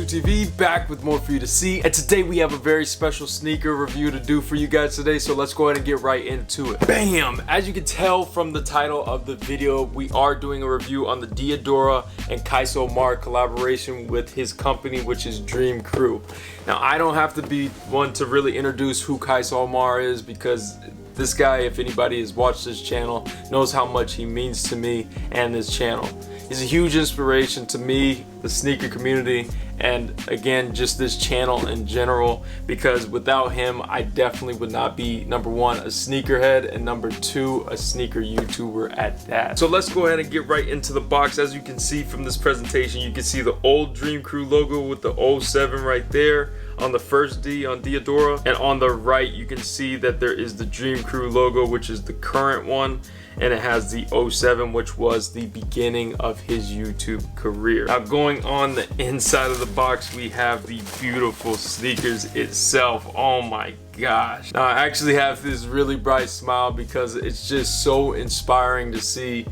TV, back with more for you to see, and today we have a very special sneaker review to do for you guys today, so let's go ahead and get right into it. Bam! As you can tell from the title of the video, we are doing a review on the Diadora and Qias Omar collaboration with his company, which is Qrew. Now, I don't have to be one to really introduce who Qias Omar is, because this guy, if anybody has watched this channel, knows how much he means to me and this channel. He's a huge inspiration to me, the sneaker community, and again, just this channel in general, because without him, I definitely would not be, number one, a sneakerhead, and number two, a sneaker YouTuber at that. So let's go ahead and get right into the box. As you can see from this presentation, you can see the old Qrew logo with the 07 right there on the first D on Diadora, and on the right you can see that there is the Qrew logo, which is the current one, and it has the 07, which was the beginning of his YouTube career. Now, going on the inside of the box, we have the beautiful sneakers itself. Oh my gosh. Now, I actually have this really bright smile because it's just so inspiring to see,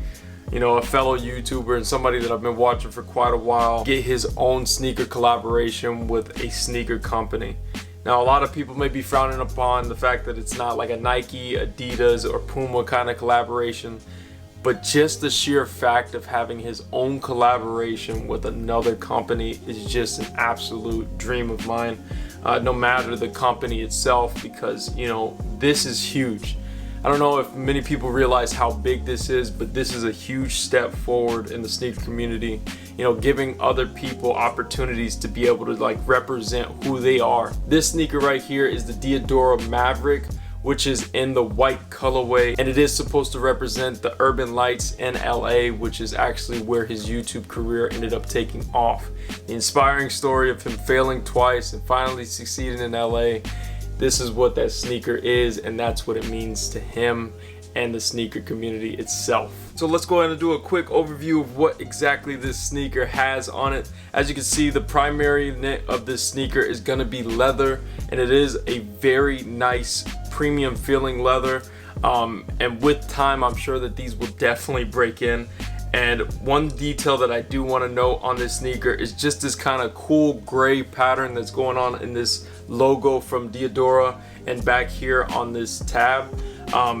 you know, a fellow YouTuber and somebody that I've been watching for quite a while get his own sneaker collaboration with a sneaker company. Now, a lot of people may be frowning upon the fact that it's not like a Nike, Adidas, or Puma kind of collaboration, but just the sheer fact of having his own collaboration with another company is just an absolute dream of mine, no matter the company itself, because, you know, this is huge. I don't know if many people realize how big this is, but this is a huge step forward in the sneaker community, you know, giving other people opportunities to be able to like represent who they are. This sneaker right here is the Diadora Maverick, which is in the white colorway, and it is supposed to represent the urban lights in LA, which is actually where his YouTube career ended up taking off. The inspiring story of him failing twice and finally succeeding in LA. This is what that sneaker is, and that's what it means to him and the sneaker community itself. So let's go ahead and do a quick overview of what exactly this sneaker has on it. As you can see, the primary knit of this sneaker is going to be leather, and it is a very nice premium feeling leather, and with time I'm sure that these will definitely break in. And one detail that I do want to note on this sneaker is just this kind of cool gray pattern that's going on in this logo from Diadora, and back here on this tab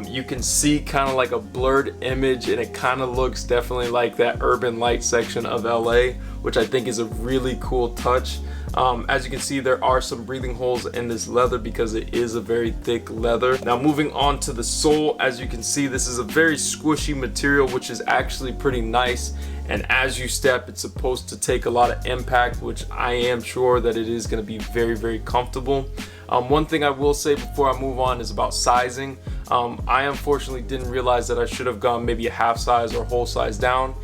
you can see kind of like a blurred image, and it kind of looks definitely like that urban light section of LA, which I think is a really cool touch. As you can see, there are some breathing holes in this leather because it is a very thick leather. Now, moving on to the sole, as you can see, this is a very squishy material, which is actually pretty nice, and as you step, it's supposed to take a lot of impact, which I am sure that it is going to be very, very comfortable. One thing I will say before I move on is about sizing. I unfortunately didn't realize that I should have gone maybe a half size or whole size down,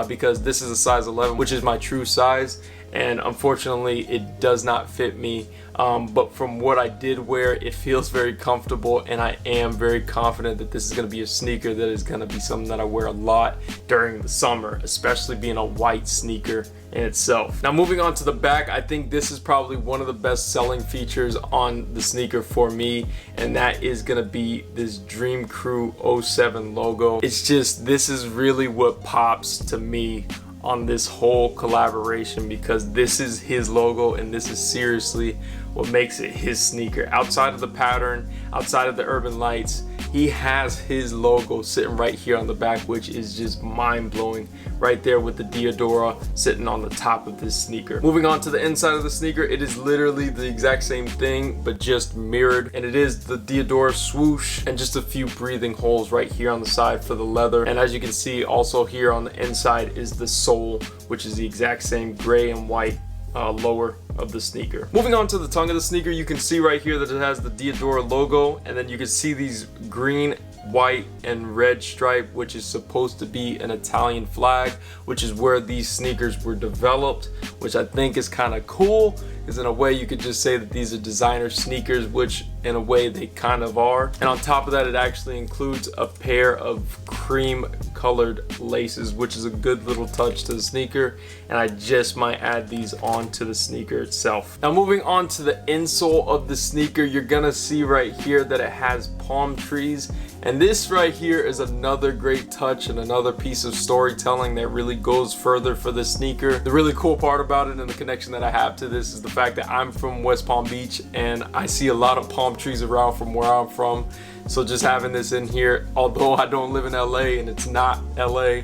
because this is a size 11, which is my true size, and unfortunately it does not fit me, but from what I did wear, it feels very comfortable, and I am very confident that this is going to be a sneaker that is going to be something that I wear a lot during the summer, especially being a white sneaker in itself. Now, moving on to the back, I think this is probably one of the best selling features on the sneaker for me, and that is going to be this Qrew 07 logo. It's just, this is really what pops to me on this whole collaboration, because this is his logo, and this is seriously what makes it his sneaker. Outside of the pattern, outside of the urban lights, he has his logo sitting right here on the back, which is just mind-blowing, right there with the Diadora sitting on the top of this sneaker. Moving on to the inside of the sneaker, it is literally the exact same thing, but just mirrored, and it is the Diadora swoosh and just a few breathing holes right here on the side for the leather. And as you can see, also here on the inside is the sole, which is the exact same gray and white lower of the sneaker. Moving on to the tongue of the sneaker, you can see right here that it has the Diadora logo, and then you can see these green, white, and red stripe, which is supposed to be an Italian flag, which is where these sneakers were developed, which I think is kind of cool. because in a way you could just say that these are designer sneakers, which in a way they kind of are. And on top of that, it actually includes a pair of cream colored laces, which is a good little touch to the sneaker, and I just might add these onto the sneaker itself. Now moving on to the insole of the sneaker, you're gonna see right here that it has palm trees, and this right here is another great touch and another piece of storytelling that really goes further for the sneaker. The really cool part about it and the connection that I have to this is the fact that I'm from West Palm Beach and I see a lot of palm trees around from where I'm from. So just having this in here, although I don't live in LA and it's not LA,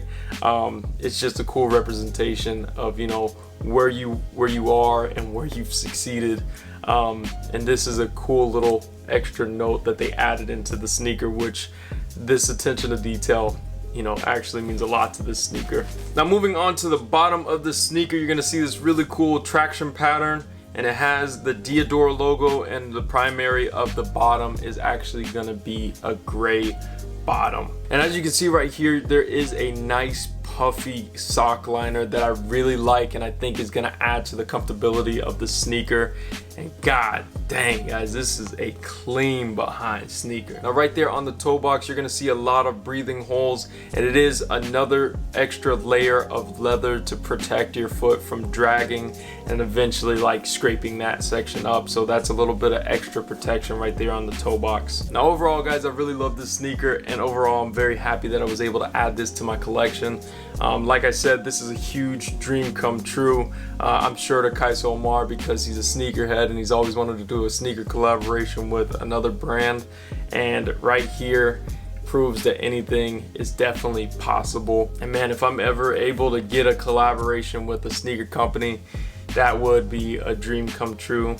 it's just a cool representation of, you know, where you are and where you've succeeded. And this is a cool little extra note that they added into the sneaker, which this attention to detail, you know, actually means a lot to this sneaker. Now moving on to the bottom of the sneaker, you're gonna see this really cool traction pattern, and it has the Diadora logo, and the primary of the bottom is actually gonna be a gray bottom. And as you can see right here, there is a nice puffy sock liner that I really like and I think is gonna add to the comfortability of the sneaker. And god dang guys, this is a clean behind sneaker. Now right there on the toe box, you're gonna see a lot of breathing holes, and it is another extra layer of leather to protect your foot from dragging and eventually like scraping that section up. So that's a little bit of extra protection right there on the toe box. Now overall guys, I really love this sneaker, and overall I'm very happy that I was able to add this to my collection. Like I said, this is a huge dream come true. I'm sure to Qias Omar, because he's a sneakerhead and he's always wanted to do a sneaker collaboration with another brand, and right here proves that anything is definitely possible. And man, if I'm ever able to get a collaboration with a sneaker company, that would be a dream come true,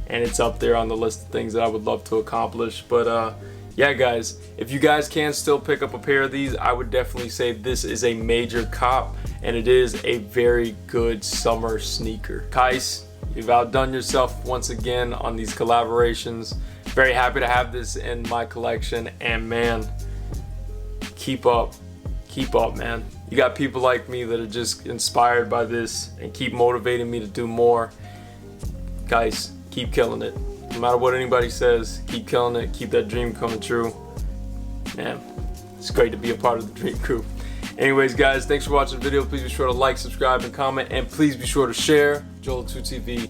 and it's up there on the list of things that I would love to accomplish. But yeah guys, if you guys can still pick up a pair of these, I would definitely say this is a major cop, and it is a very good summer sneaker. Qias, you've outdone yourself once again on these collaborations. Very happy to have this in my collection, and man, keep up man. You got people like me that are just inspired by this and keep motivating me to do more. Guys, keep killing it. No matter what anybody says, keep killing it, keep that dream coming true. Man, it's great to be a part of the Dream Crew. Anyways guys, thanks for watching the video. Please be sure to like, subscribe, and comment, and please be sure to share. Joel2TV.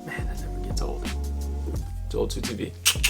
Man, that never gets old. Joel2TV.